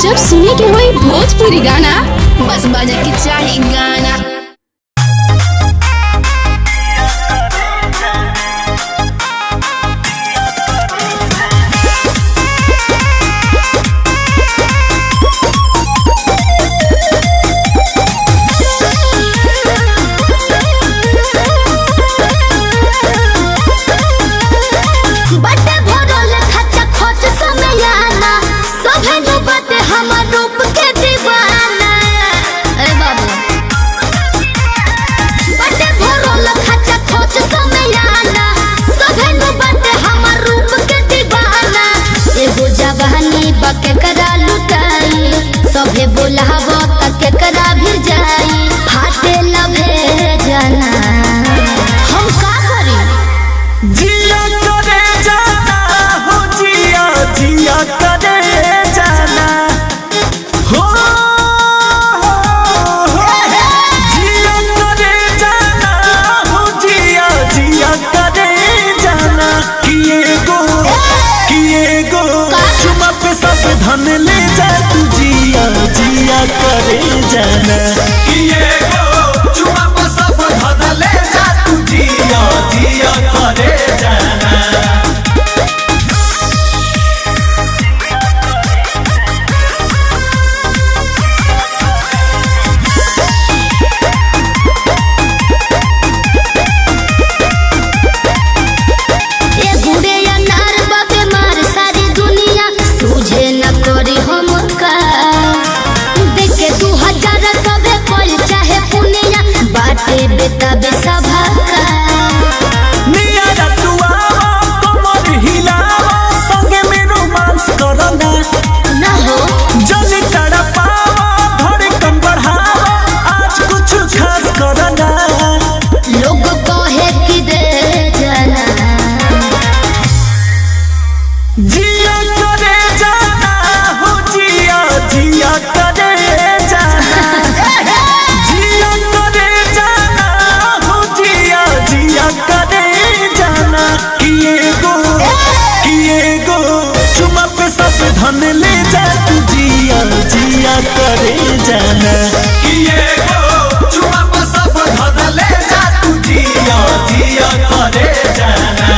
जब सुने के होई भोजपुरी गाना बस बजे के चाही गाना। केकरा लुटाई सभे बोलावो त केकरा भी जाई फाटे लभे जाना हम का करी जिया करे जाना हो जिया जिया करे जाना हो जिया करे जाना हो जिया जिया करे जाना किए गो चुमा पे सब धन ले जा तू जिया जिया करे जाना किए गो चुमा पे सब धन ले जा तू जिया जिया करे जाना। बेटा बेसभा का निया तुआ कमर हिलावा संगे में रोमांस करना ना हो जल्दी तड़पावा धड़कन बढ़ावा आज कुछ खास करना लोग कहे कि दे जाना जिया करे जाना हो जिया जिया करे जाना जिया करे जाना हो जिया जिया करे जाना किए गो चुमा पे सब धन ले जा तू जिया जिया करे जाना किए गो चुमा पे सब धन ले जा तू जिया जिया करे जाना।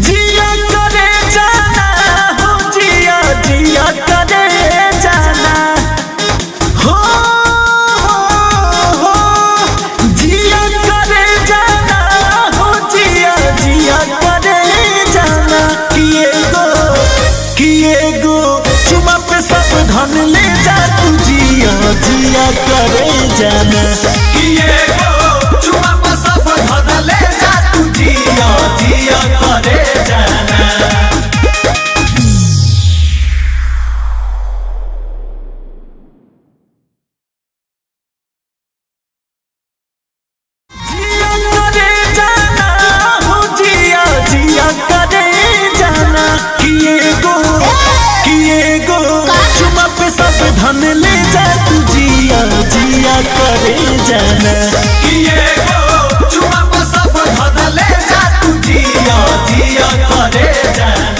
जिया करे जाना हो जिया जिया करे जाना हो जिया करे जाना हो जिया जिया करे जाना किए गो चुमा पे सब धन ले जा तू जिया जिया करे जाना किए गो चुमा पे सब धन ले जा तू जिया जिया करे जाना। जिया करे जाना हो जिया जिया करे जाना किए गो चुमा पे सब धन ले जा तू जिया जिया करे जाना किए गो चुमा पे सब धन ले जा तू जिया जिया करे जाना।